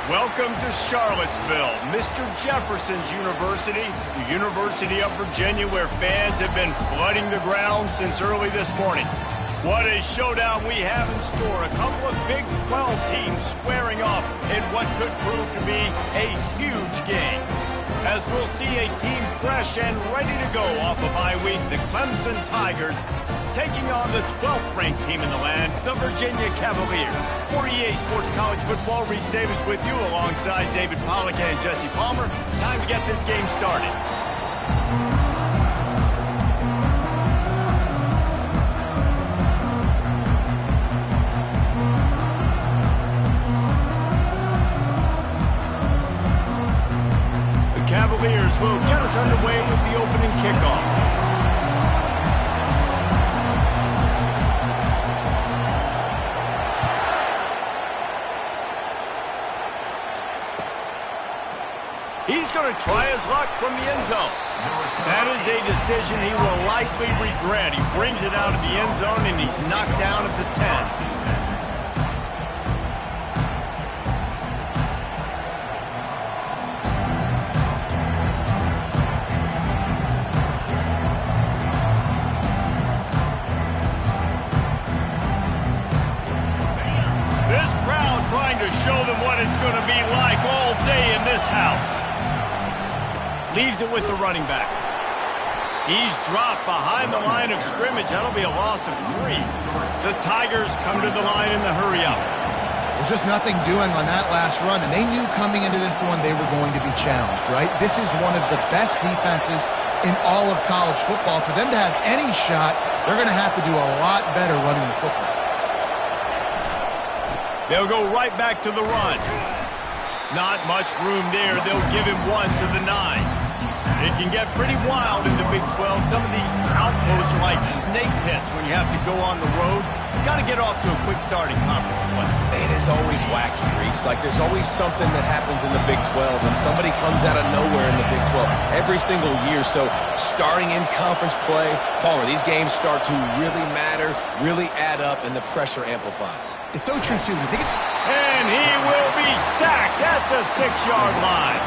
Welcome to Charlottesville, Mr. Jefferson's University, the University of Virginia, where fans have been flooding the ground since early this morning. What a showdown we have in store. A couple of Big 12 teams squaring off in what could prove to be a huge game. As we'll see a team fresh and ready to go off a bye week, the Clemson Tigers taking on the 12th ranked team in the land, the Virginia Cavaliers. For EA Sports College Football, Reese Davis with you alongside David Pollack and Jesse Palmer. Time to get this game started. The Cavaliers will get us underway with the opening kickoff. He's going to try his luck from the end zone. That is a decision he will likely regret. He brings it out of the end zone, and he's knocked down at the 10. This crowd trying to show them what it's going to be like all day in this house. Leaves it with the running back. He's dropped behind the line of scrimmage. That'll be a loss of 3. The Tigers come to the line in the hurry-up. Well, just nothing doing on that last run, and they knew coming into this one they were going to be challenged, right? This is one of the best defenses in all of college football. For them to have any shot, they're going to have to do a lot better running the football. They'll go right back to the run. Not much room there. They'll give him 1 to the 9. It can get pretty wild in the Big 12. Some of these outposts are like snake pits when you have to go on the road. You've got to get off to a quick start in conference play. It is always wacky, Reese. Like there's always something that happens in the Big 12, and somebody comes out of nowhere in the Big 12 every single year. So starting in conference play, Palmer, these games start to really matter, really add up, and the pressure amplifies. It's so true, too. And he will be sacked at the 6-yard line.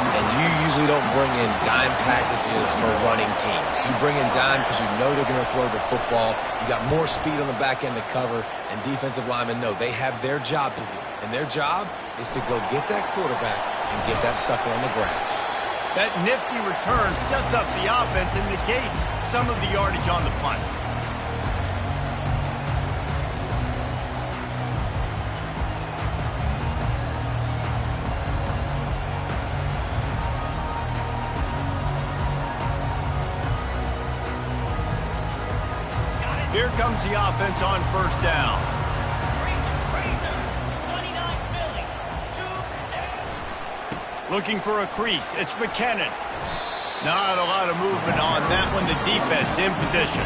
And you usually don't bring in dime packages for running teams. You bring in dime because you know they're going to throw the football. You got more speed on the back end to cover, and defensive linemen know they have their job to do. And their job is to go get that quarterback and get that sucker on the ground. That nifty return sets up the offense and negates some of the yardage on the punt. Here comes the offense on first down. Looking for a crease. It's McKinnon. Not a lot of movement on that one. The defense in position.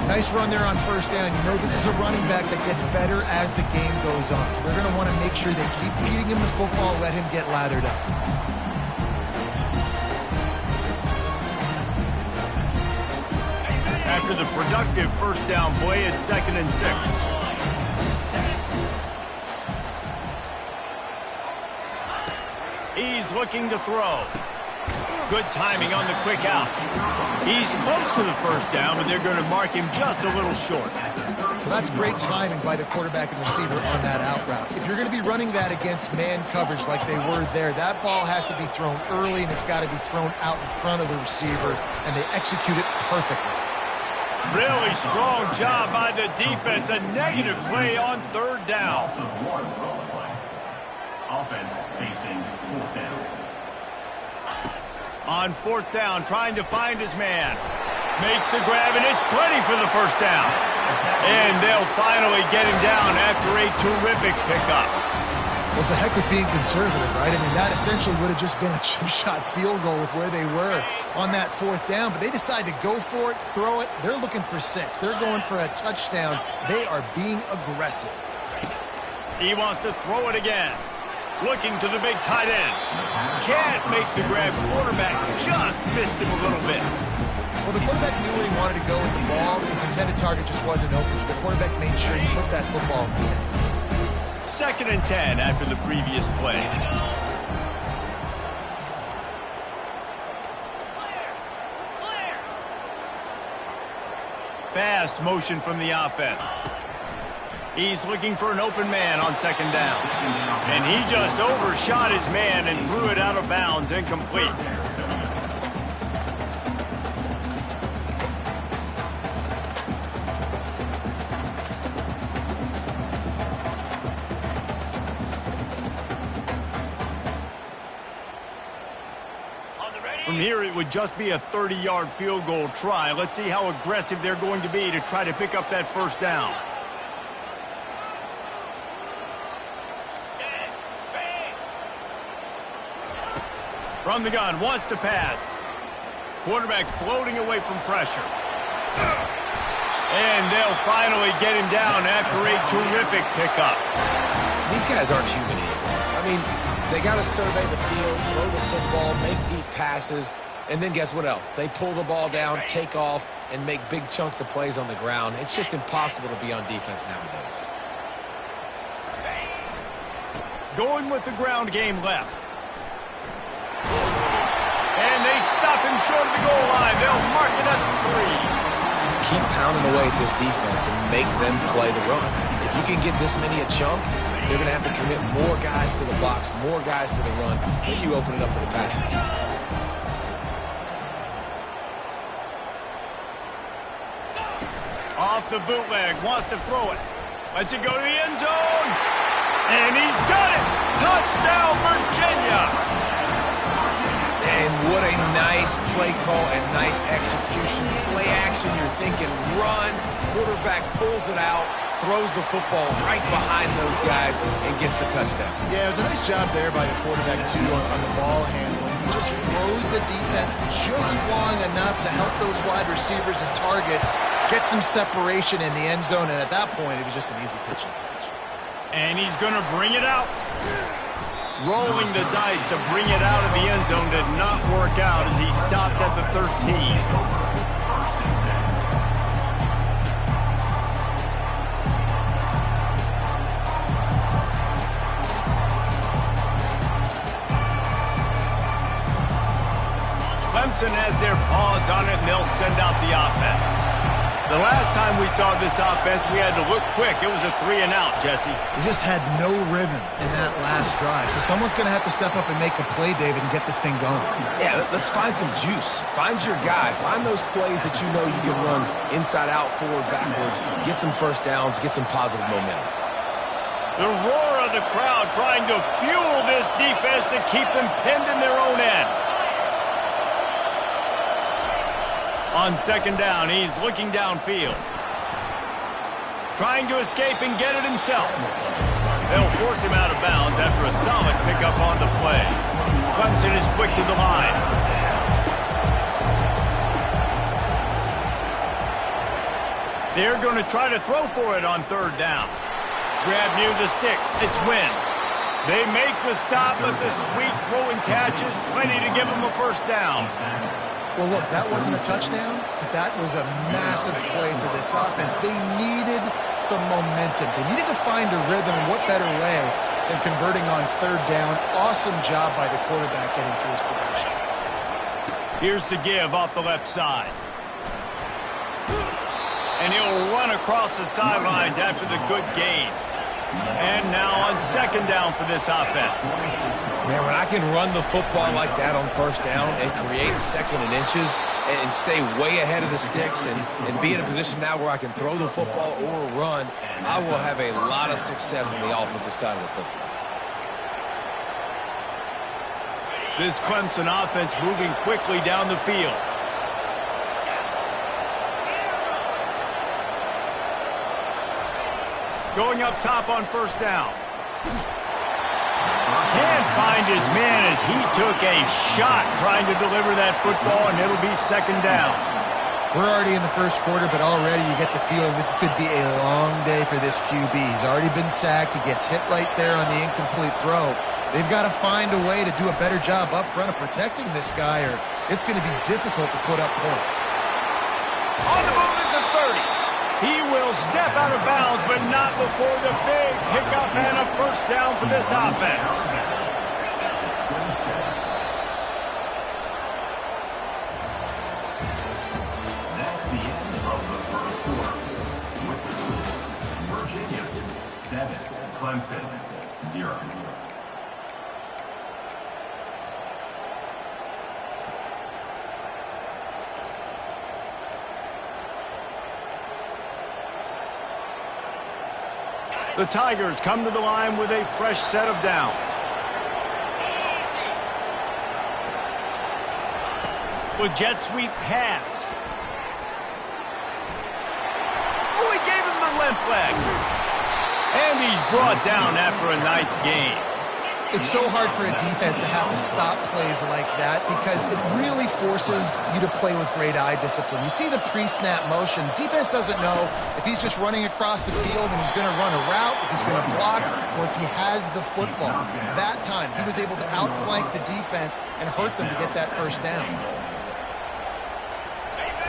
Nice run there on first down. You know this is a running back that gets better as the game goes on. So they're going to want to make sure they keep feeding him the football, let him get lathered up. After the productive first down play, it's 2nd and 6. He's looking to throw. Good timing on the quick out. He's close to the first down, but they're going to mark him just a little short. Well, that's great timing by the quarterback and receiver on that out route. If you're going to be running that against man coverage like they were there, that ball has to be thrown early, and it's got to be thrown out in front of the receiver, and they execute it perfectly. Really strong job by the defense. A negative play on 3rd down. Offense facing 4th down. On 4th down, trying to find his man. Makes the grab, and it's plenty for the first down. And they'll finally get him down after a terrific pickup. Well, it's a heck of being conservative, right? I mean, that essentially would have just been a chip-shot field goal with where they were on that 4th down. But they decide to go for it, throw it. They're looking for 6. They're going for a touchdown. They are being aggressive. He wants to throw it again. Looking to the big tight end. Can't make the grab. Quarterback just missed him a little bit. Well, the quarterback knew where he wanted to go with the ball. His intended target just wasn't open, so the quarterback made sure he put that football in the stands. 2nd and 10 after the previous play. Fast motion from the offense. He's looking for an open man on 2nd down. And he just overshot his man and threw it out of bounds, incomplete. From here, it would just be a 30-yard field goal try. Let's see how aggressive they're going to be to try to pick up that 1st down. From the gun, wants to pass. Quarterback floating away from pressure. And they'll finally get him down after a terrific pickup. These guys aren't human anymore. I mean, they got to survey the field, throw the football, make deep passes, and then guess what else? They pull the ball down, take off, and make big chunks of plays on the ground. It's just impossible to be on defense nowadays. Going with the ground game left. And they stop him short of the goal line. They'll mark it at 3. Keep pounding away at this defense and make them play the run. If you can get this many a chunk, they're going to have to commit more guys to the box, more guys to the run. Then you open it up for the passing game. Off the bootleg, wants to throw it. Lets it go to the end zone. And he's got it. Touchdown, Virginia. And what a nice play call and nice execution. Play action, you're thinking run. Quarterback pulls it out, throws the football right behind those guys, and gets the touchdown. Yeah, it was a nice job there by the quarterback, too, on the ball handling. He just froze the defense just long enough to help those wide receivers and targets get some separation in the end zone, and at that point, it was just an easy pitch and catch. And he's going to bring it out. Rolling the dice to bring it out of the end zone did not work out as he stopped at the 13. Clemson has their paws on it, and they'll send out the offense. The last time we saw this offense, we had to look quick. It was a 3-and-out, Jesse. They just had no rhythm in that last drive. So someone's going to have to step up and make a play, David, and get this thing going. Yeah, let's find some juice. Find your guy. Find those plays that you know you can run inside out, forward, backwards. Get some 1st downs. Get some positive momentum. The roar of the crowd trying to fuel this defense to keep them pinned in their own end. On 2nd down, he's looking downfield. Trying to escape and get it himself. They'll force him out of bounds after a solid pickup on the play. Clemson is quick to the line. They're going to try to throw for it on 3rd down. Grab near the sticks. It's Wynn. They make the stop, but the sweet throwing catch is plenty to give them a 1st down. Well, look, that wasn't a touchdown, but that was a massive play for this offense. They needed some momentum. They needed to find a rhythm, and what better way than converting on 3rd down. Awesome job by the quarterback getting through his progression. Here's the give off the left side. And he'll run across the sidelines after the good gain. And now on 2nd down for this offense. Man, when I can run the football like that on 1st down and create 2nd and inches and stay way ahead of the sticks and be in a position now where I can throw the football or run, I will have a lot of success on the offensive side of the football. This Clemson offense moving quickly down the field. Going up top on 1st down. Can't find his man as he took a shot trying to deliver that football, and it'll be 2nd down. We're already in the 1st quarter, but already you get the feeling this could be a long day for this QB. He's already been sacked. He gets hit right there on the incomplete throw. They've got to find a way to do a better job up front of protecting this guy, or it's going to be difficult to put up points. On the move is the 30. He will step out of bounds, but not before the big pickup and a first down for this offense. That's the end of the first quarter. With the score, Virginia 7, Clemson 0. The Tigers come to the line with a fresh set of downs. With jet sweep pass. Oh, he gave him the limp leg. And he's brought down after a nice game. It's so hard for a defense to have to stop plays like that because it really forces you to play with great eye discipline. You see the pre-snap motion. Defense doesn't know if he's just running across the field and he's going to run a route, if he's going to block, or if he has the football. That time, he was able to outflank the defense and hurt them to get that first down.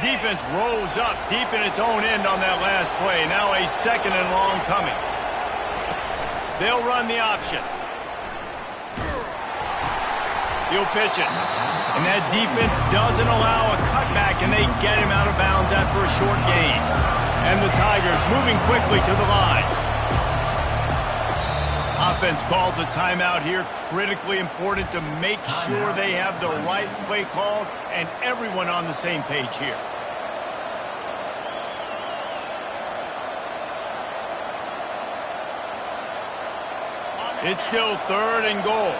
Defense rose up deep in its own end on that last play. Now a second and long coming. They'll run the option. He'll pitch it. And that defense doesn't allow a cutback, and they get him out of bounds after a short gain. And the Tigers moving quickly to the line. Offense calls a timeout here. Critically important to make sure they have the right play called and everyone on the same page here. It's still 3rd and goal.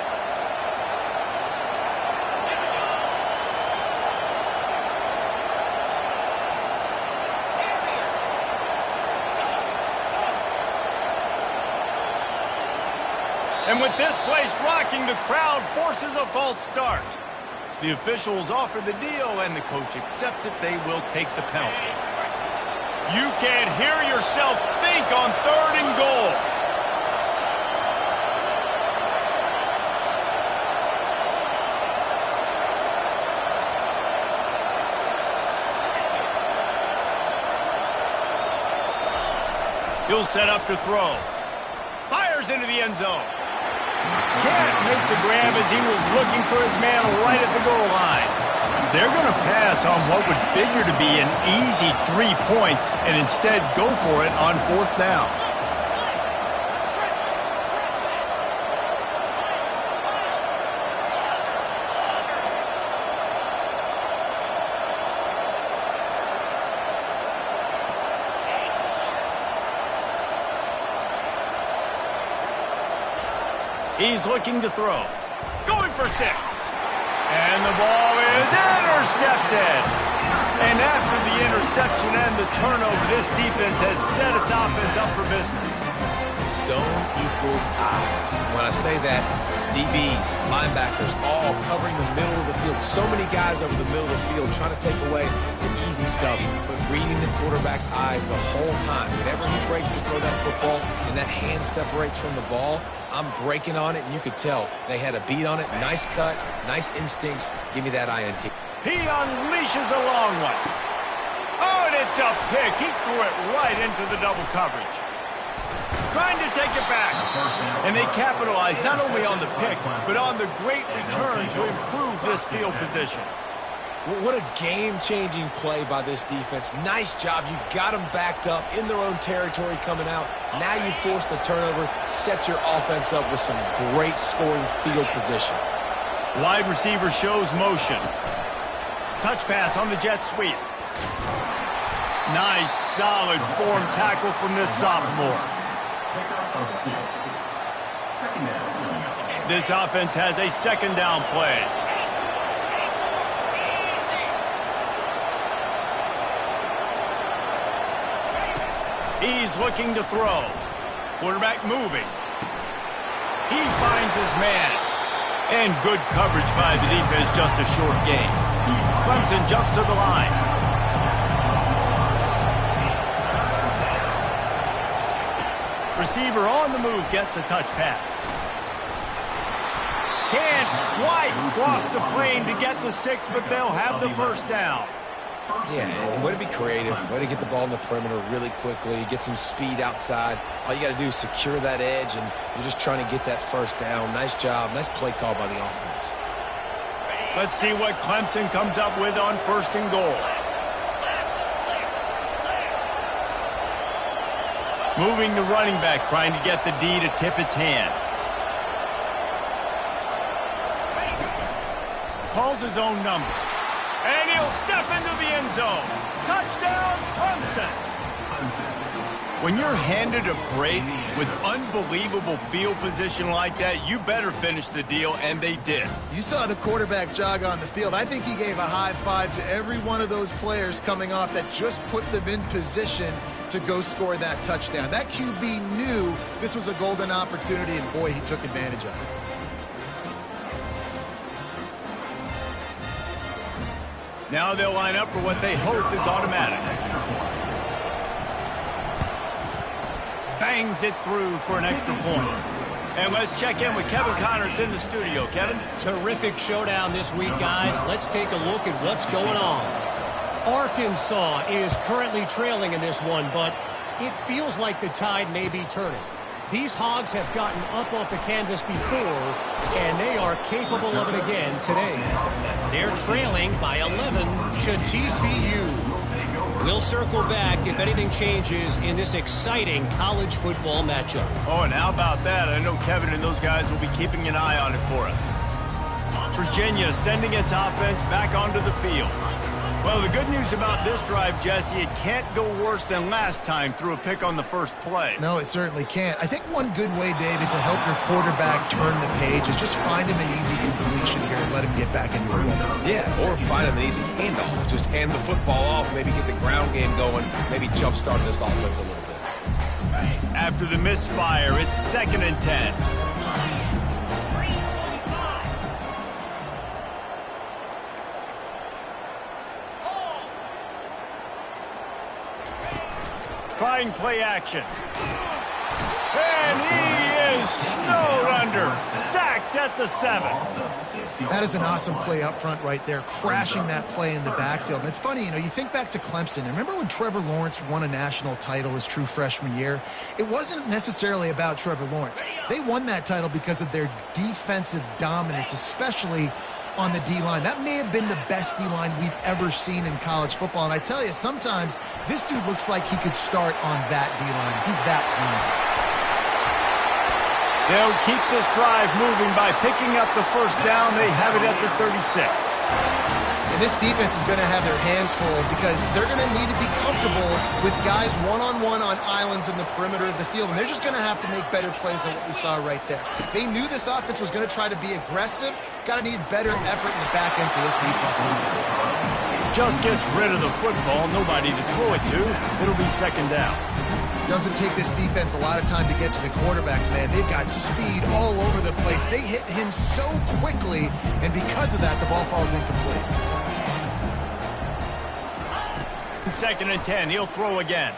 And with this place rocking, the crowd forces a false start. The officials offer the deal, and the coach accepts it. They will take the penalty. You can't hear yourself think on 3rd and goal. He'll set up to throw. Fires into the end zone. Can't make the grab as he was looking for his man right at the goal line. They're going to pass on what would figure to be an easy 3 points and instead go for it on 4th down. He's looking to throw. Going for 6. And the ball is intercepted. And after the interception and the turnover, this defense has set its offense up for business. Zone equals eyes. When I say that, DBs, linebackers, all covering the middle of the field. So many guys over the middle of the field trying to take away the easy stuff, but reading the quarterback's eyes the whole time. Whenever he breaks to throw that football and that hand separates from the ball, I'm breaking on it, and you could tell they had a beat on it. Nice cut, nice instincts. Give me that INT. He unleashes a long one. Oh, and it's a pick. He threw it right into the double coverage. Trying to take it back. And they capitalize not only on the pick, but on the great return to improve this field position. What a game-changing play by this defense. Nice job. You got them backed up in their own territory coming out. Now you force the turnover, set your offense up with some great scoring field position. Wide receiver shows motion. Touch pass on the jet sweep. Nice, solid form tackle from this sophomore. This offense has a 2nd down play. He's looking to throw. Quarterback moving. He finds his man. And good coverage by the defense, just a short gain. Clemson jumps to the line. Receiver on the move gets the touch pass. Can't quite cross the plane to get the 6, but they'll have the first down. Yeah, and way to be creative, way to get the ball in the perimeter really quickly, get some speed outside. All you got to do is secure that edge, and you're just trying to get that first down. Nice job. Nice play call by the offense. Let's see what Clemson comes up with on 1st and goal. Moving the running back, trying to get the D to tip its hand. Calls his own number. And he'll step into the end zone. Touchdown, Clemson. When you're handed a break with unbelievable field position like that, you better finish the deal, and they did. You saw the quarterback jog on the field. I think he gave a high five to every one of those players coming off that just put them in position to go score that touchdown. That QB knew this was a golden opportunity, and boy, he took advantage of it. Now they'll line up for what they hope is automatic. Bangs it through for an extra point. And let's check in with Kevin Connors in the studio. Kevin? Terrific showdown this week, guys. Let's take a look at what's going on. Arkansas is currently trailing in this one, but it feels like the tide may be turning. These Hogs have gotten up off the canvas before, and they are capable of it again today. They're trailing by 11 to TCU. We'll circle back if anything changes in this exciting college football matchup. Oh, and how about that? I know Kevin and those guys will be keeping an eye on it for us. Virginia sending its offense back onto the field. Well, the good news about this drive, Jesse, it can't go worse than last time through a pick on the first play. No, it certainly can't. I think one good way, David, to help your quarterback turn the page is just find him an easy completion here and let him get back into a rhythm. Yeah, or find him an easy handoff. Just hand the football off, maybe get the ground game going, maybe jumpstart this offense a little bit. After the misfire, it's 2nd and 10. Trying play action. And he is snowed under. Sacked at the 7. That is an awesome play up front right there, crashing that play in the backfield. And it's funny, you know, you think back to Clemson. Remember when Trevor Lawrence won a national title his true freshman year? It wasn't necessarily about Trevor Lawrence. They won that title because of their defensive dominance, especially on the D-line. That may have been the best D-line we've ever seen in college football. And I tell you, sometimes this dude looks like he could start on that D-line. He's that talented. They'll keep this drive moving by picking up the first down. They have it at the 36. And this defense is going to have their hands full because they're going to need to be comfortable with guys one-on-one on islands in the perimeter of the field. And they're just going to have to make better plays than what we saw right there. They knew this offense was going to try to be aggressive. Got to need better effort in the back end for this defense moving forward. Just gets rid of the football. Nobody to throw it to. It'll be 2nd down. Doesn't take this defense a lot of time to get to the quarterback, man. They've got speed all over the place. They hit him so quickly, and because of that, the ball falls incomplete. 2nd and 10. He'll throw again.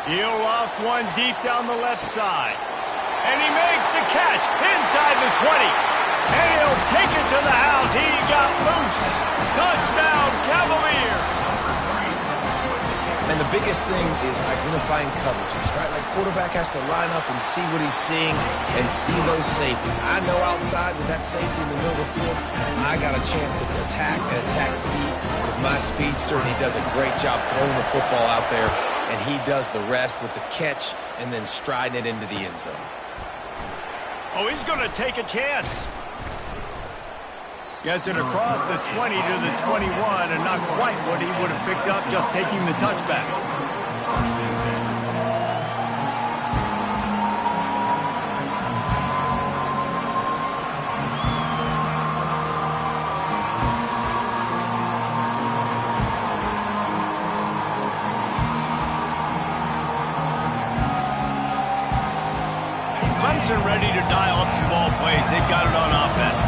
He'll off one deep down the left side. And he makes the catch inside the 20. And he'll take it to the house. He got loose. Touchdown, Cavaliers. And the biggest thing is identifying coverages, right? Like, quarterback has to line up and see what he's seeing and see those safeties. I know outside with that safety in the middle of the field, I got a chance to attack and attack deep with my speedster, and he does a great job throwing the football out there, and he does the rest with the catch and then striding it into the end zone. Oh, he's going to take a chance. Gets it across the 20 to the 21, and not quite what he would have picked up just taking the touchback. Clemson ready to dial up some ball plays. They've got it on offense.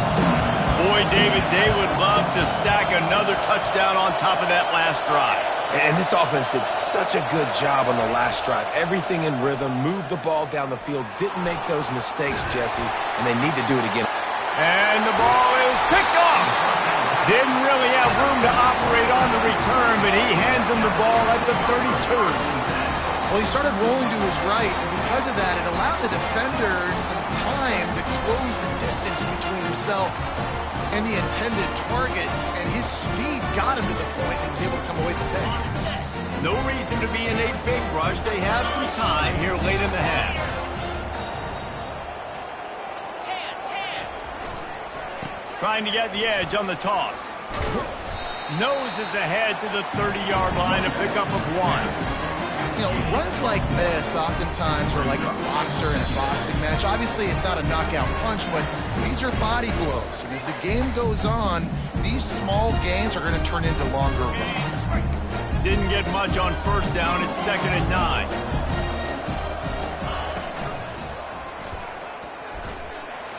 Boy, David, they would love to stack another touchdown on top of that last drive. And this offense did such a good job on the last drive. Everything in rhythm, moved the ball down the field, didn't make those mistakes, Jesse, and they need to do it again. And the ball is picked off. Didn't really have room to operate on the return, but he hands him the ball at the 32. Well, he started rolling to his right, and because of that, it allowed the defender some time to close the distance between himself and the intended target, and his speed got him to the point he was able to come away with the pick. No reason to be in a big rush. They have some time here late in the half. Trying to get the edge on the toss. Noses ahead to the 30-yard line, a pickup of 1. You know, runs like this oftentimes are like a boxer in a boxing match. Obviously, it's not a knockout punch, but these are body blows. And as the game goes on, these small gains are going to turn into longer runs. Didn't get much on first down. It's 2nd and 9.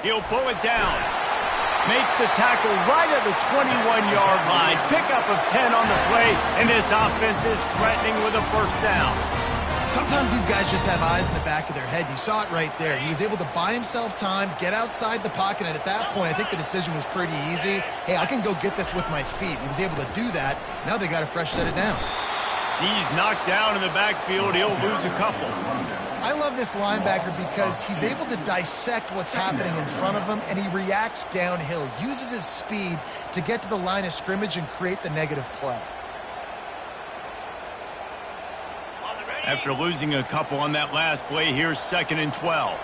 He'll pull it down. Makes the tackle right at the 21-yard line. Pickup of 10 on the play, and this offense is threatening with a first down. Sometimes these guys just have eyes in the back of their head. You saw it right there. He was able to buy himself time, get outside the pocket, and at that point, I think the decision was pretty easy. Hey, I can go get this with my feet. He was able to do that. Now they got a fresh set of downs. He's knocked down in the backfield. He'll lose a couple. I love this linebacker because he's able to dissect what's happening in front of him, and he reacts downhill, uses his speed to get to the line of scrimmage and create the negative play. After losing a couple on that last play, here's 2nd and 12.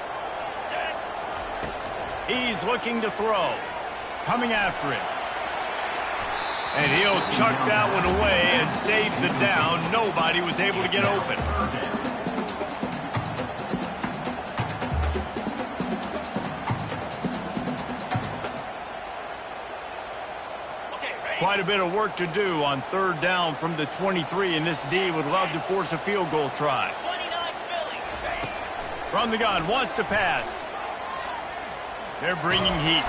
He's looking to throw. Coming after it. And he'll chuck that one away and save the down. Nobody was able to get open. Quite a bit of work to do on 3rd down from the 23, and this D would love to force a field goal try. From the gun, wants to pass. They're bringing heat.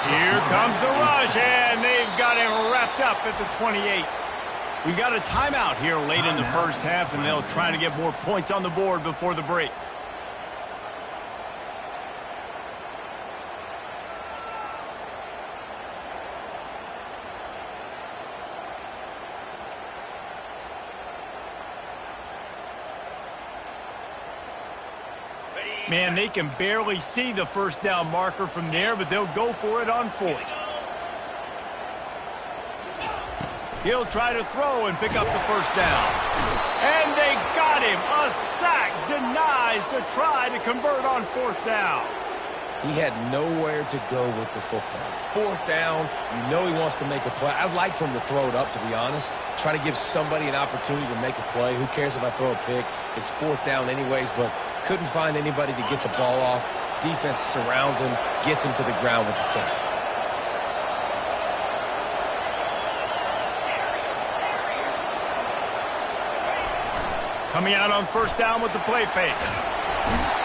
Here comes the rush, and they've got him wrapped up at the 28. We got a timeout here late in the first half, and they'll try to get more points on the board before the break. Man, they can barely see the first down marker from there, but they'll go for it on 4th. He'll try to throw and pick up the first down. And they got him. A sack denies the try to convert on 4th down. He had nowhere to go with the football. 4th down, you know he wants to make a play. I'd like for him to throw it up, to be honest. Try to give somebody an opportunity to make a play. Who cares if I throw a pick? It's 4th down anyways, but couldn't find anybody to get the ball off. Defense surrounds him, gets him to the ground with the sack. Coming out on 1st down with the play fake.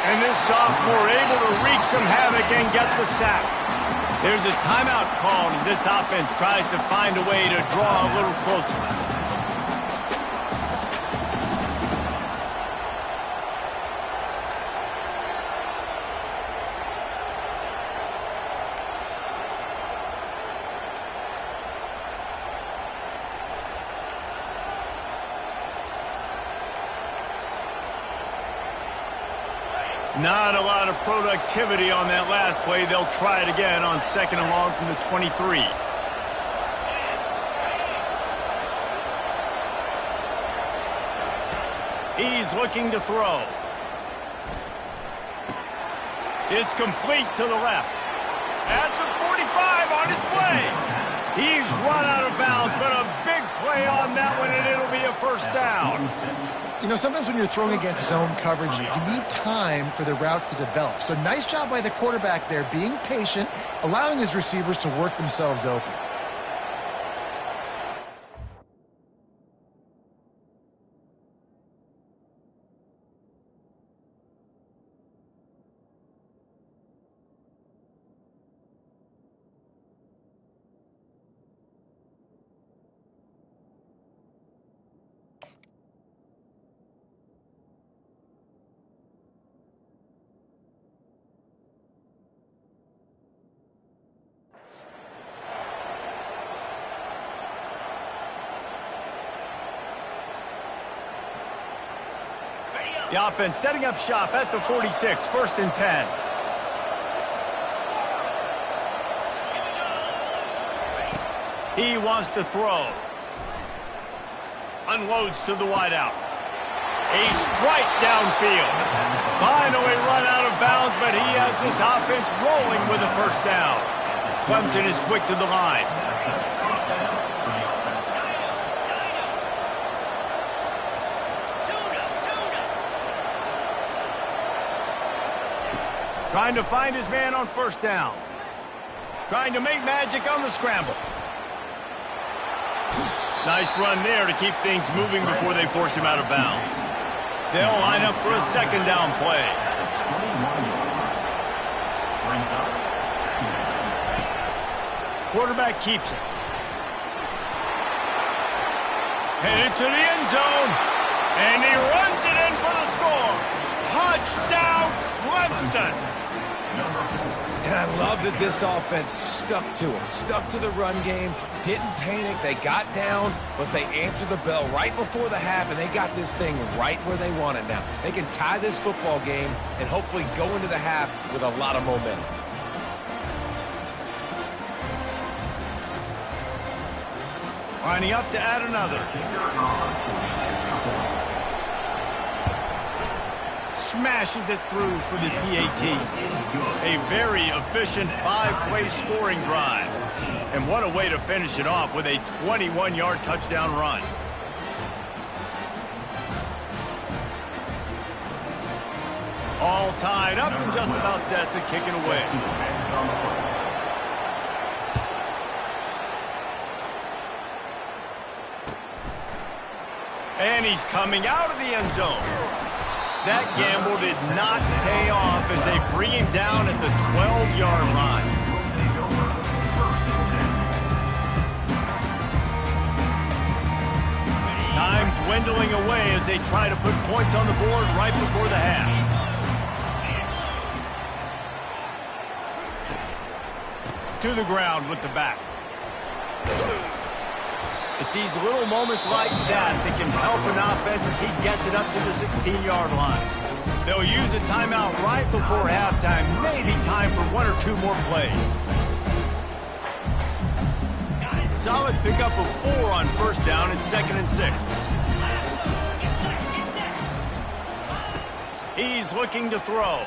And this sophomore able to wreak some havoc and get the sack. There's a timeout called as this offense tries to find a way to draw a little closer. Not a lot of productivity on that last play. They'll try it again on 2nd and long from the 23. He's looking to throw. It's complete to the left. At the 45 on its way. He's run out of bounds, but a big play on that one, and it'll be a first down. You know, sometimes when you're throwing against zone coverage, you need time for the routes to develop. So nice job by the quarterback there, being patient, allowing his receivers to work themselves open. The offense setting up shop at the 46, 1st and 10. He wants to throw. Unloads to the wideout. A strike downfield. Finally run out of bounds, but he has this offense rolling with a 1st down. Clemson is quick to the line. Trying to find his man on 1st down. Trying to make magic on the scramble. Nice run there to keep things moving before they force him out of bounds. They'll line up for a 2nd down play. Quarterback keeps it. Headed to the end zone. And he runs it in for the score. Touchdown, Clemson. And I love that this offense stuck to it, stuck to the run game, didn't panic. They got down, but they answered the bell right before the half, and they got this thing right where they want it now. They can tie this football game and hopefully go into the half with a lot of momentum. Lining up to add another. Smashes it through for the PAT. A very efficient 5-play scoring drive. And what a way to finish it off with a 21-yard touchdown run. All tied up and just about set to kick it away. And he's coming out of the end zone. That gamble did not pay off as they bring him down at the 12-yard line. Time dwindling away as they try to put points on the board right before the half. To the ground with the back. It's these little moments like that that can help an offense as he gets it up to the 16-yard line. They'll use a timeout right before halftime, maybe time for 1 or 2 more plays. Solid pickup of 4 on 1st down and 2nd and 6. He's looking to throw.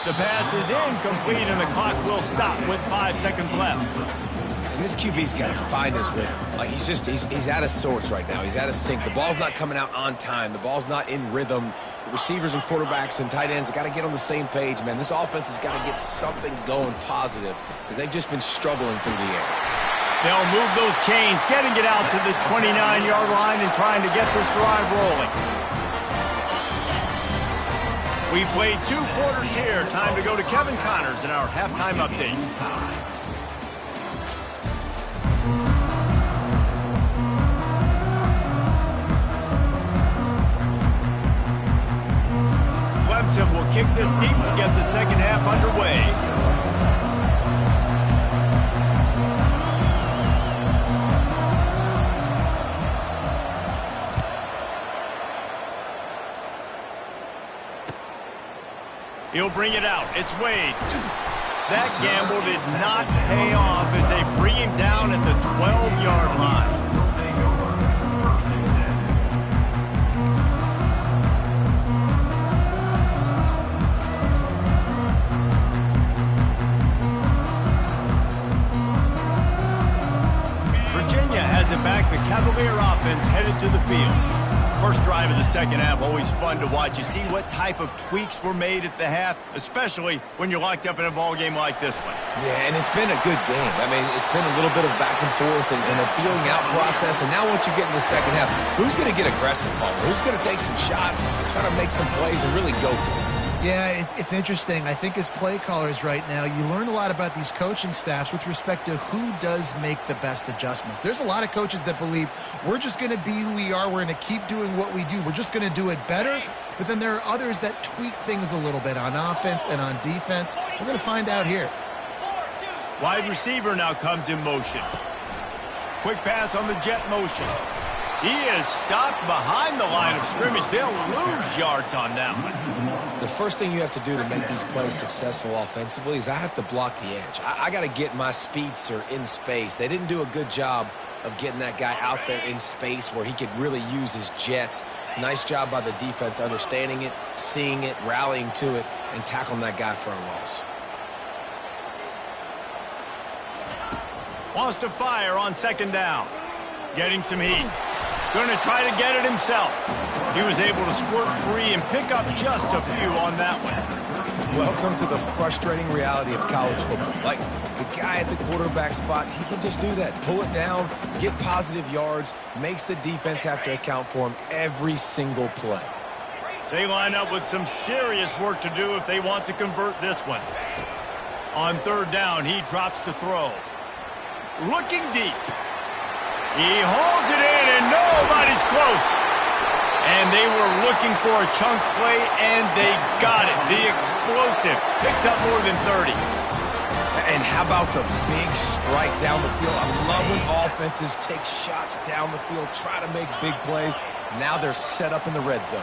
The pass is incomplete and the clock will stop with 5 seconds left. And this QB's got to find his rhythm. Like he's out of sorts right now. He's out of sync. The ball's not coming out on time. The ball's not in rhythm. The receivers and quarterbacks and tight ends have got to get on the same page, man. This offense has got to get something going positive because they've just been struggling through the air. They'll move those chains, getting it out to the 29-yard line and trying to get this drive rolling. We played 2 quarters here. Time to go to Kevin Connors in our halftime update. Clemson will kick this deep to get the second half underway. He'll bring it out. It's Wade. That gamble did not pay off as they bring him down at the 12-yard line. Virginia has it back. The Cavalier offense headed to the field. First drive of the second half, always fun to watch. You see what type of tweaks were made at the half, especially when you're locked up in a ball game like this one. Yeah, and it's been a good game. I mean, it's been a little bit of back and forth and a feeling out process. And now once you get in the second half, who's going to get aggressive, Paul? Who's going to take some shots, try to make some plays, and really go for it? Yeah, it's interesting. I think as play callers right now, you learn a lot about these coaching staffs with respect to who does make the best adjustments. There's a lot of coaches that believe we're just going to be who we are. We're going to keep doing what we do. We're just going to do it better. But then there are others that tweak things a little bit on offense and on defense. We're going to find out here. Wide receiver now comes in motion. Quick pass on the jet motion. He is stopped behind the line of scrimmage. They'll lose yards on that one. The first thing you have to do to make these plays successful offensively is I have to block the edge. I got to get my speedster in space. They didn't do a good job of getting that guy out there in space where he could really use his jets. Nice job by the defense understanding it, seeing it, rallying to it, and tackling that guy for a loss. Wants to fire on second down. Getting some heat. Going to try to get it himself. He was able to squirt free and pick up just a few on that one. Welcome to the frustrating reality of college football. Like, the guy at the quarterback spot, he can just do that. Pull it down, get positive yards, makes the defense have to account for him every single play. They line up with some serious work to do if they want to convert this one. On third down, he drops to throw. Looking deep. He holds it in, and nobody's close. And they were looking for a chunk play, and they got it. The explosive picks up more than 30. And how about the big strike down the field? I love when offenses take shots down the field, try to make big plays. Now they're set up in the red zone.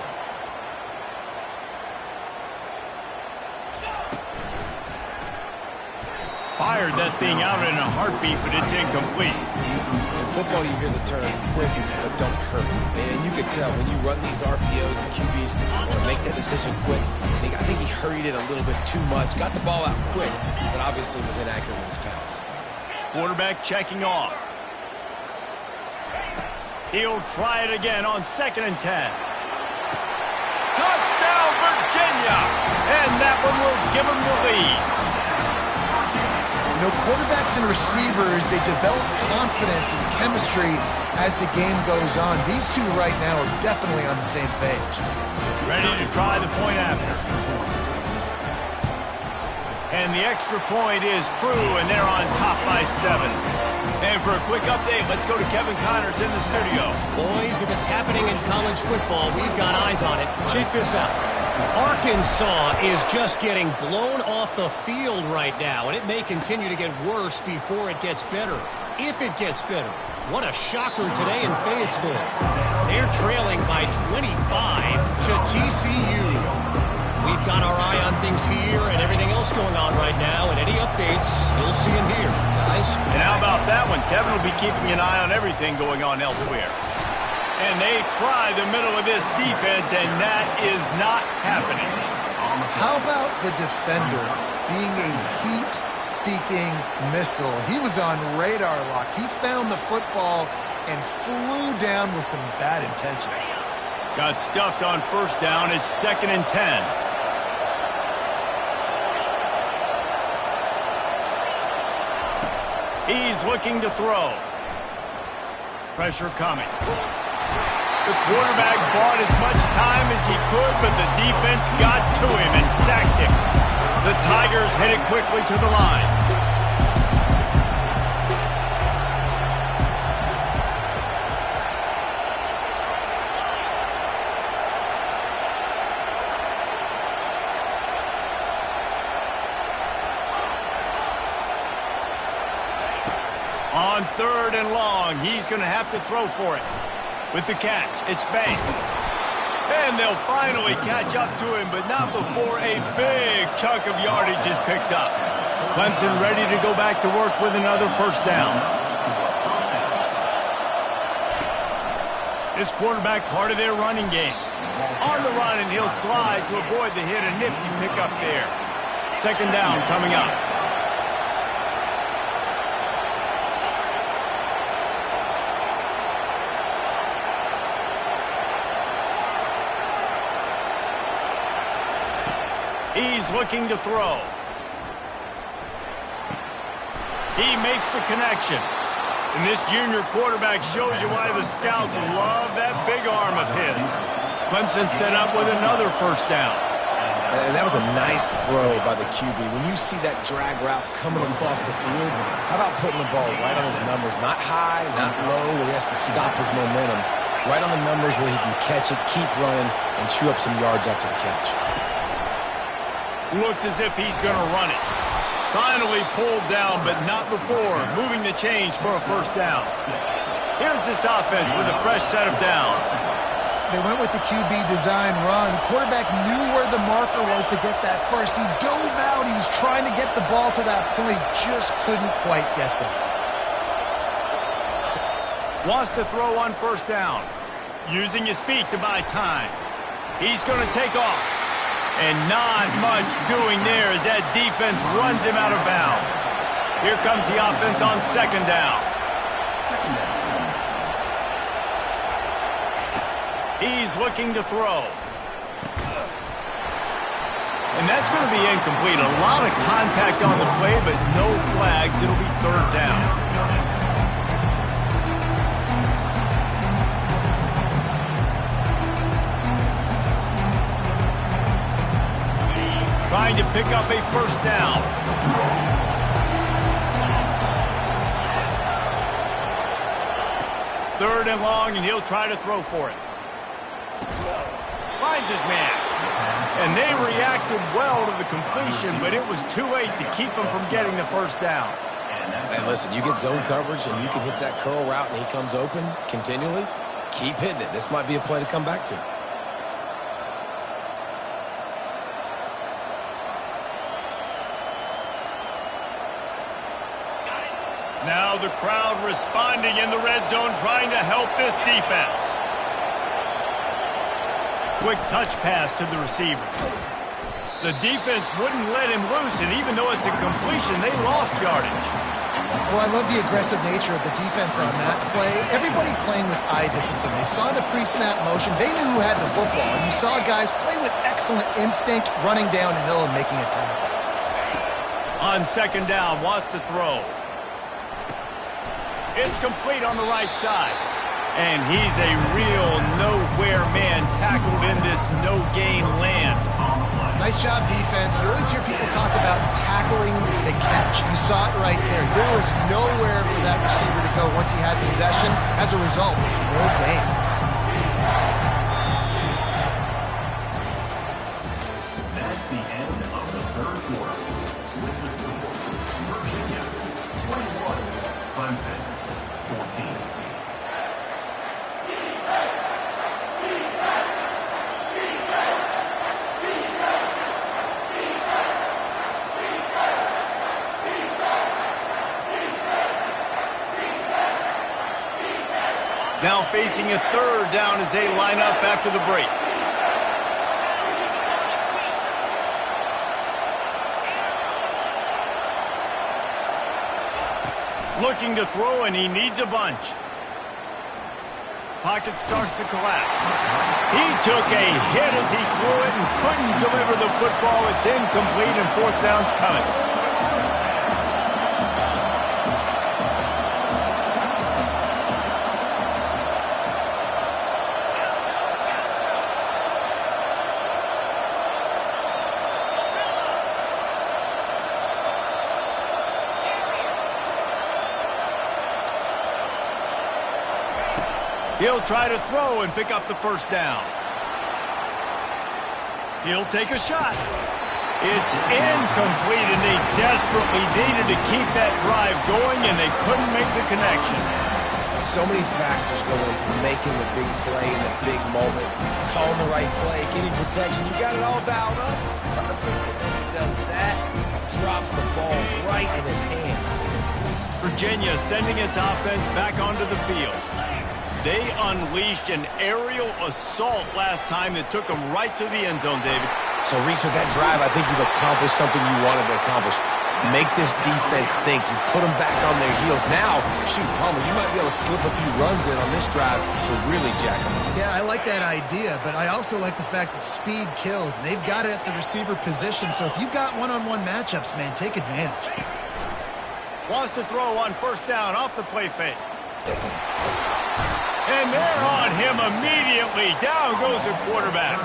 Fired that thing out in a heartbeat, but it's incomplete. In football, you hear the term quick but don't hurt. And you can tell when you run these RPOs, the QBs want to make that decision quick. I think he hurried it a little bit too much, got the ball out quick, but obviously was inaccurate with his pass. Quarterback checking off. He'll try it again on 2nd and 10. Touchdown, Virginia! And that one will give him the lead. You know, quarterbacks and receivers, they develop confidence and chemistry as the game goes on. These two right now are definitely on the same page. Ready to try the point after. And the extra point is true, and they're on top by 7. And for a quick update, let's go to Kevin Connors in the studio. Boys, if it's happening in college football, we've got eyes on it. Check this out. Arkansas is just getting blown off the field right now, and it may continue to get worse before it gets better. If it gets better. What a shocker today in Fayetteville. They're trailing by 25 to TCU. We've got our eye on things here and everything else going on right now, and any updates, you'll see them here, guys. And how about that one? Kevin will be keeping an eye on everything going on elsewhere. And they try the middle of this defense, and that is not happening. How about the defender being a heat-seeking missile? He was on radar lock. He found the football and flew down with some bad intentions. Got stuffed on first down. It's 2nd and 10. He's looking to throw. Pressure coming. The quarterback bought as much time as he could, but the defense got to him and sacked him. The Tigers headed quickly to the line. On 3rd and long, he's going to have to throw for it. With the catch, it's Banks. And they'll finally catch up to him, but not before a big chunk of yardage is picked up. Clemson ready to go back to work with another first down. This quarterback part of their running game. On the run, and he'll slide to avoid the hit. A nifty pickup there. 2nd down coming up. He's looking to throw. He makes the connection. And this junior quarterback shows you why the scouts love that big arm of his. Clemson set up with another first down. And that was a nice throw by the QB. When you see that drag route coming across the field, how about putting the ball right on his numbers? Not high, not low, where he has to stop his momentum. Right on the numbers where he can catch it, keep running, and chew up some yards after the catch. Looks as if he's going to run it. Finally pulled down, but not before moving the chains for a first down. Here's this offense with a fresh set of downs. They went with the QB design run. The quarterback knew where the marker was to get that first. He dove out. He was trying to get the ball to that point. Just couldn't quite get there. Wants to throw on first down. Using his feet to buy time. He's going to take off. And not much doing there as that defense runs him out of bounds. Here comes the offense on second down. He's looking to throw. And that's going to be incomplete. A lot of contact on the play, but no flags. It'll be third down. Trying to pick up a first down. Third and long, and he'll try to throw for it. Finds his man. And they reacted well to the completion, but it was too late to keep him from getting the first down. And listen, you get zone coverage and you can hit that curl route and he comes open continually, keep hitting it. This might be a play to come back to. Now the crowd responding in the red zone, trying to help this defense. Quick touch pass to the receiver. The defense wouldn't let him loose, and even though it's a completion, they lost yardage. Well, I love the aggressive nature of the defense on that play. Everybody playing with eye discipline. They saw the pre-snap motion. They knew who had the football, and you saw guys play with excellent instinct, running downhill and making a tackle. On second down, wants to throw. It's complete on the right side. And he's a real nowhere man tackled in this no-gain land. Nice job, defense. You always hear people talk about tackling the catch. You saw it right there. There was nowhere for that receiver to go once he had possession. As a result, no gain. That's the end of the third quarter. With the score, Virginia 21, Clemson 14. Now facing a third down as they line up after the break. Looking to throw, and he needs a bunch. Pocket starts to collapse. He took a hit as he threw it and couldn't deliver the football. It's incomplete, and fourth down's coming. He'll try to throw and pick up the first down. He'll take a shot. It's incomplete, and they desperately needed to keep that drive going, and they couldn't make the connection. So many factors go into making the big play in the big moment. Calling the right play, getting protection. You got it all dialed up. It's perfect. And then he does that, drops the ball right in his hands. Virginia sending its offense back onto the field. They unleashed an aerial assault last time that took them right to the end zone, David. So, Reese, with that drive, I think you've accomplished something you wanted to accomplish. Make this defense think. You put them back on their heels. Now, shoot, Palmer, you might be able to slip a few runs in on this drive to really jack them up. Yeah, I like that idea, but I also like the fact that speed kills, and they've got it at the receiver position. So if you've got one-on-one matchups, man, take advantage. Wants to throw on first down off the play fake. And they're on him immediately. Down goes the quarterback.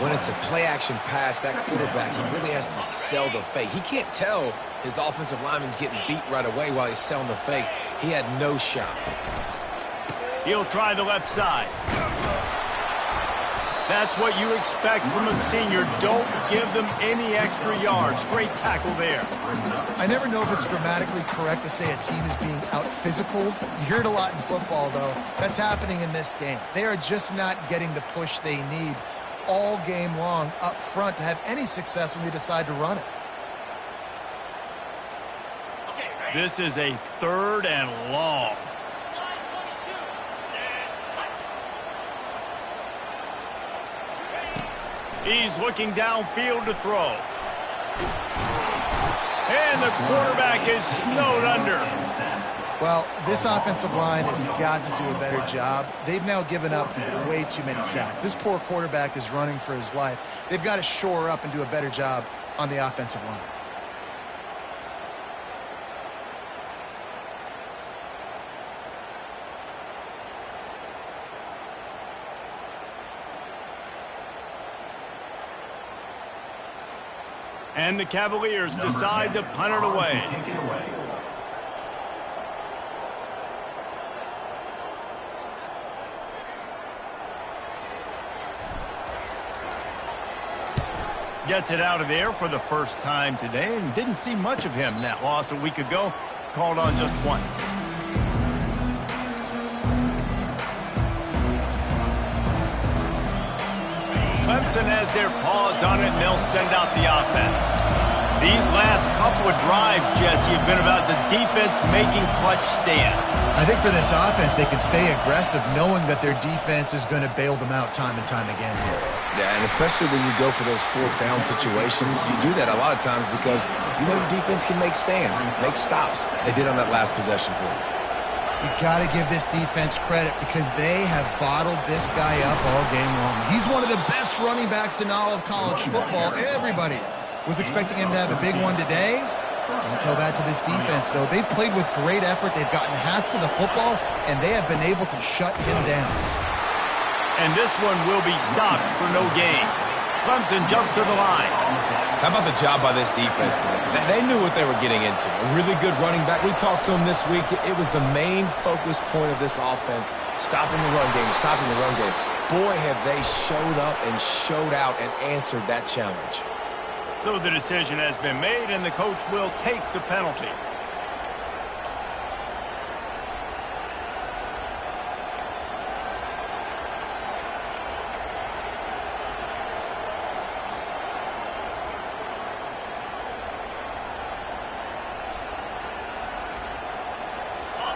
When it's a play-action pass, that quarterback, he really has to sell the fake. He can't tell his offensive lineman's getting beat right away while he's selling the fake. He had no shot. He'll try the left side. That's what you expect from a senior. Don't give them any extra yards. Great tackle there. I never know if it's grammatically correct to say a team is being out-physicaled. You hear it a lot in football, though. That's happening in this game. They are just not getting the push they need all game long up front to have any success when they decide to run it. This is a 3rd and long. He's looking downfield to throw. And the quarterback is snowed under. Well, this offensive line has got to do a better job. They've now given up way too many sacks. This poor quarterback is running for his life. They've got to shore up and do a better job on the offensive line. And the Cavaliers decide to punt it away. Gets it out of there for the first time today, and didn't see much of him in that loss a week ago. Called on just once. Clemson has their paws on it, and they'll send out the offense. These last couple of drives, Jesse, have been about the defense making clutch stand. I think for this offense, they can stay aggressive knowing that their defense is going to bail them out time and time again here. Yeah, and especially when you go for those 4th down situations, you do that a lot of times because you know your defense can make stands, make stops. They did on that last possession for you. You got to give this defense credit because they have bottled this guy up all game long. He's one of the best running backs in all of college football. Everybody was expecting him to have a big one today. Don't tell that to this defense, though. They've played with great effort. They've gotten hats to the football, and they have been able to shut him down. And this one will be stopped for no gain. Clemson jumps to the line. How about the job by this defense today? They knew what they were getting into. A really good running back. We talked to him this week. It was the main focus point of this offense, stopping the run game, stopping the run game. Boy, have they showed up and showed out and answered that challenge. So the decision has been made, and the coach will take the penalty.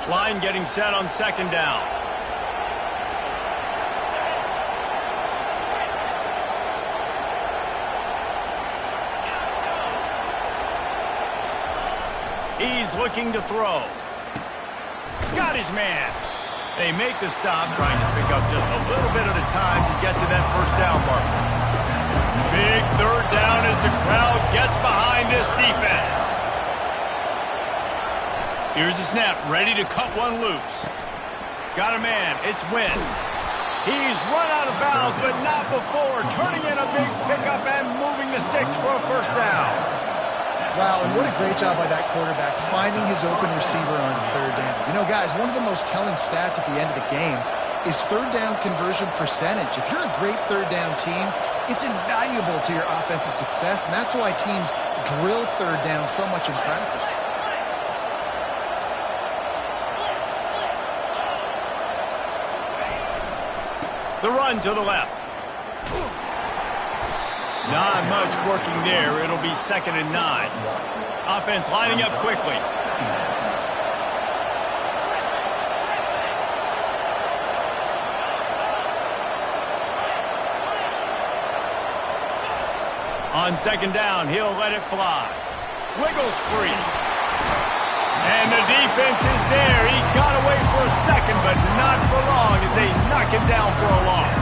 Line getting set on 2nd down. He's looking to throw. Got his man. They make the stop, trying to pick up just a little bit at a time to get to that 1st down marker. Big 3rd down as the crowd gets behind this defense. Here's the snap, ready to cut one loose. Got a man, it's Wynn. He's run out of bounds, but not before, turning in a big pickup and moving the sticks for a 1st down. Wow, and what a great job by that quarterback, finding his open receiver on 3rd down. You know, guys, one of the most telling stats at the end of the game is 3rd down conversion percentage. If you're a great 3rd down team, it's invaluable to your offensive success, and that's why teams drill 3rd down so much in practice. The run to the left. Not much working there. It'll be 2nd and 9. Offense lining up quickly. On 2nd down, he'll let it fly. Wiggles free. And the defense is there. He got away for a second, but not for long as they knock him down for a loss.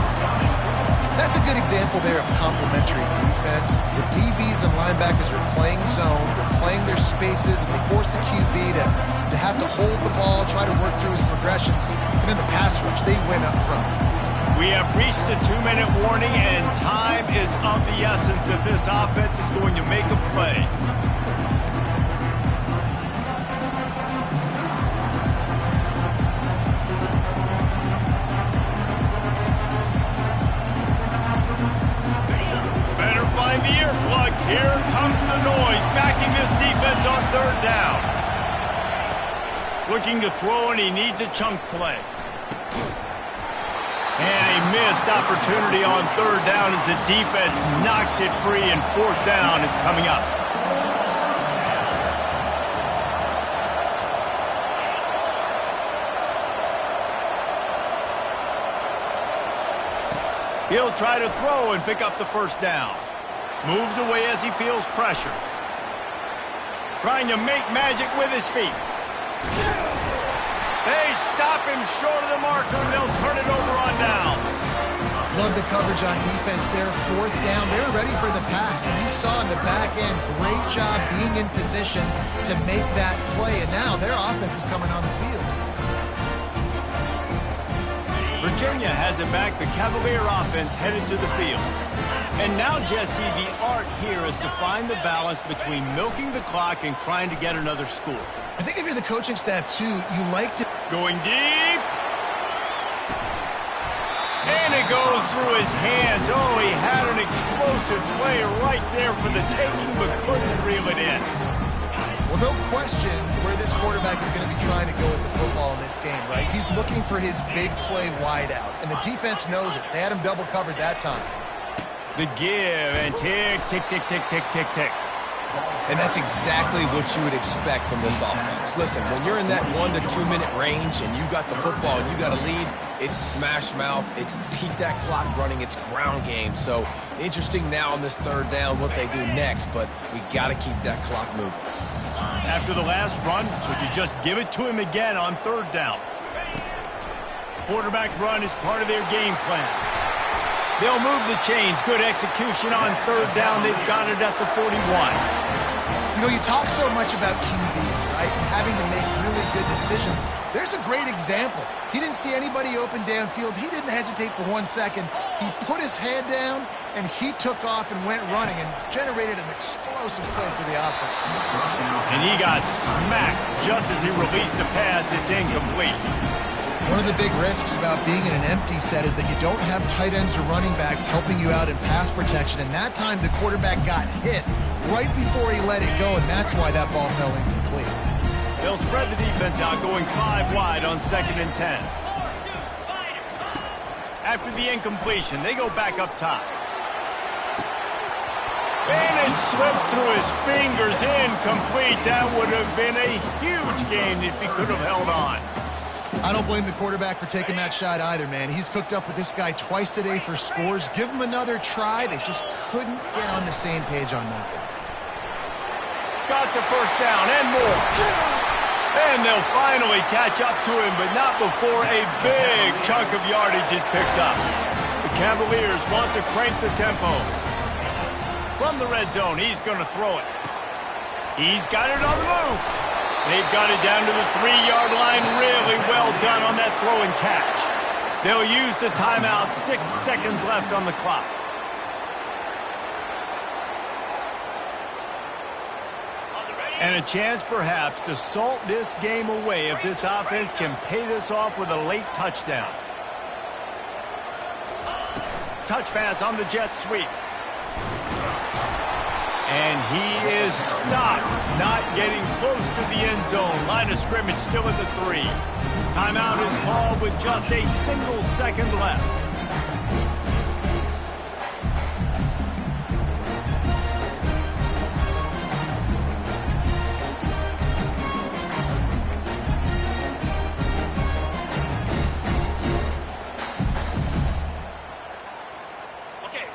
That's a good example there of complementary defense. The DBs and linebackers are playing zone, they're playing their spaces, and they force the QB to have to hold the ball, try to work through his progressions, and then the pass rush, they win up front. We have reached the 2-minute warning, and time is of the essence if this offense is going to make a play. Looking to throw, and he needs a chunk play. And a missed opportunity on third down as the defense knocks it free, and fourth down is coming up. He'll try to throw and pick up the first down. Moves away as he feels pressure. Trying to make magic with his feet. They stop him short of the marker, and they'll turn it over on downs. Love the coverage on defense there. Fourth down. They're ready for the pass. And you saw in the back end, great job being in position to make that play. And now their offense is coming on the field. Virginia has it back. The Cavalier offense headed to the field. And now, Jesse, the art here is to find the balance between milking the clock and trying to get another score. I think if you're the coaching staff, too, you like to... Going deep. And it goes through his hands. Oh, he had an explosive play right there for the taking, but couldn't reel it in. Well, no question where this quarterback is going to be trying to go with the football in this game, right? He's looking for his big play wide out, and the defense knows it. They had him double covered that time. The give, and tick, tick, tick, tick, tick, tick, tick. And that's exactly what you would expect from this offense. Listen, when you're in that 1 to 2 minute range and you got the football and you got a lead, it's smash mouth, it's keep that clock running, it's ground game. So interesting now on this third down what they do next, but we got to keep that clock moving. After the last run, would you just give it to him again on third down? Quarterback run is part of their game plan. They'll move the chains. Good execution on third down. They've got it at the 41. You know, you talk so much about QBs, right, and having to make really good decisions. There's a great example. He didn't see anybody open downfield. He didn't hesitate for 1 second. He put his head down, and he took off and went running and generated an explosive play for the offense. And he got smacked just as he released the pass. It's incomplete. One of the big risks about being in an empty set is that you don't have tight ends or running backs helping you out in pass protection. And that time the quarterback got hit right before he let it go, and that's why that ball fell incomplete. They'll spread the defense out, going 5 wide on 2nd and 10. After the incompletion, they go back up top. And it slips through his fingers, incomplete. That would have been a huge game if he could have held on. I don't blame the quarterback for taking that shot either, man. He's cooked up with this guy twice today for scores. Give him another try. They just couldn't get on the same page on that one. Got the first down and more. And they'll finally catch up to him, but not before a big chunk of yardage is picked up. The Cavaliers want to crank the tempo. From the red zone, he's going to throw it. He's got it on the move. They've got it down to the 3-yard line. Really well done on that throw and catch. They'll use the timeout. 6 seconds left on the clock. And a chance, perhaps, to salt this game away if this offense can pay this off with a late touchdown. Touch pass on the jet sweep. And he is stopped, not getting close to the end zone. Line of scrimmage still at the 3. Timeout is called with just a single second left.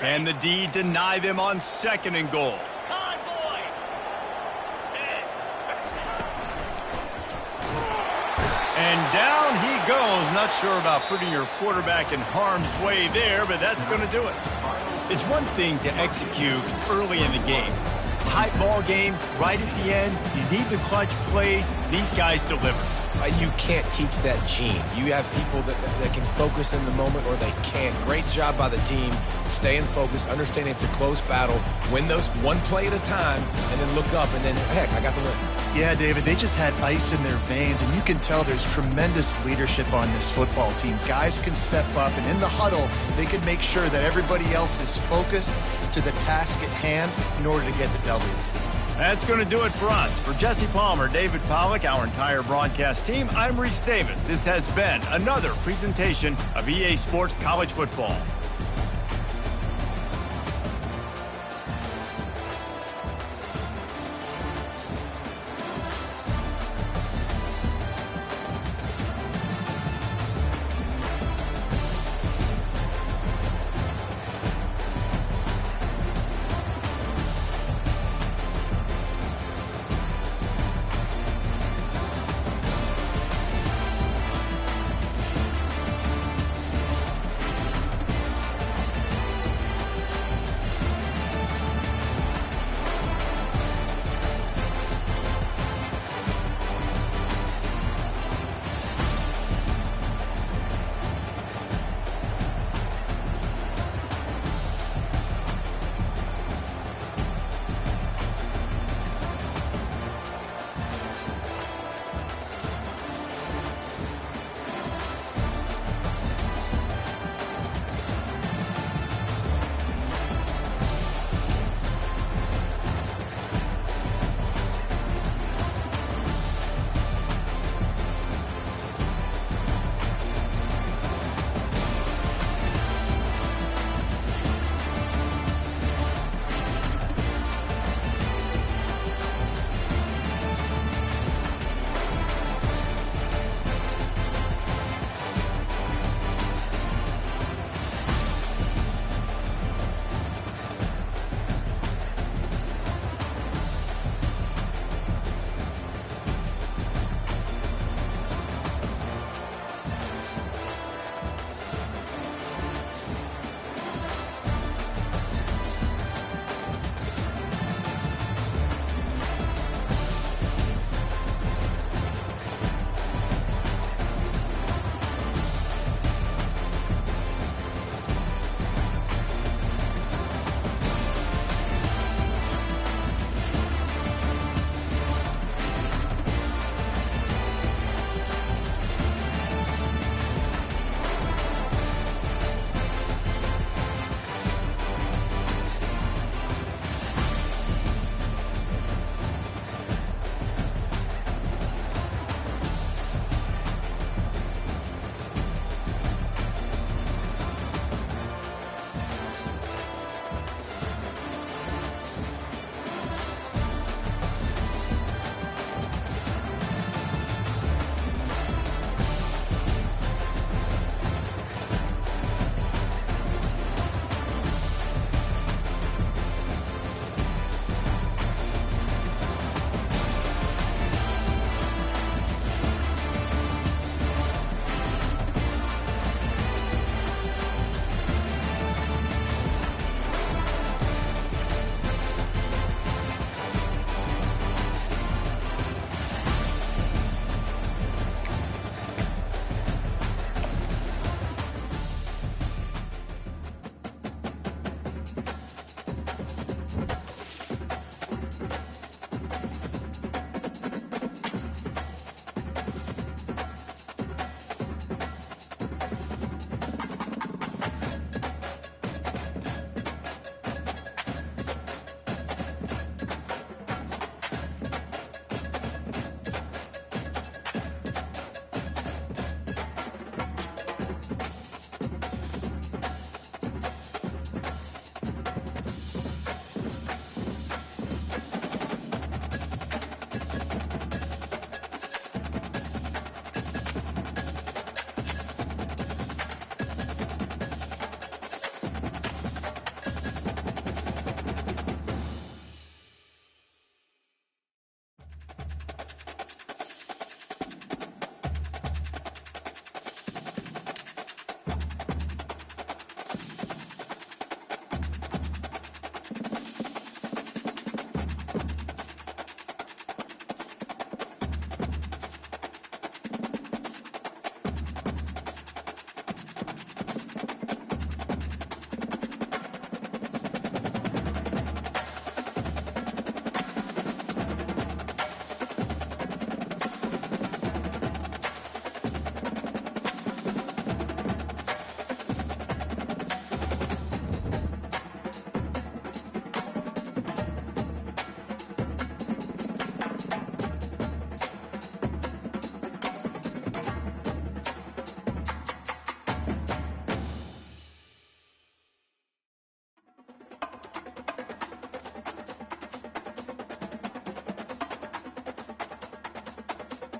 And the D deny them on 2nd and goal. And down he goes. Not sure about putting your quarterback in harm's way there, but that's going to do it. It's one thing to execute early in the game. Tight ball game, right at the end. You need the clutch plays. These guys deliver. You can't teach that gene. You have people that can focus in the moment or they can't. Great job by the team, staying focused, understanding it's a close battle, win those one play at a time, and then look up, and then, heck, I got the win. Yeah, David, they just had ice in their veins, and you can tell there's tremendous leadership on this football team. Guys can step up, and in the huddle, they can make sure that everybody else is focused to the task at hand in order to get the W. That's going to do it for us. For Jesse Palmer, David Pollack, our entire broadcast team, I'm Reese Davis. This has been another presentation of EA Sports College Football.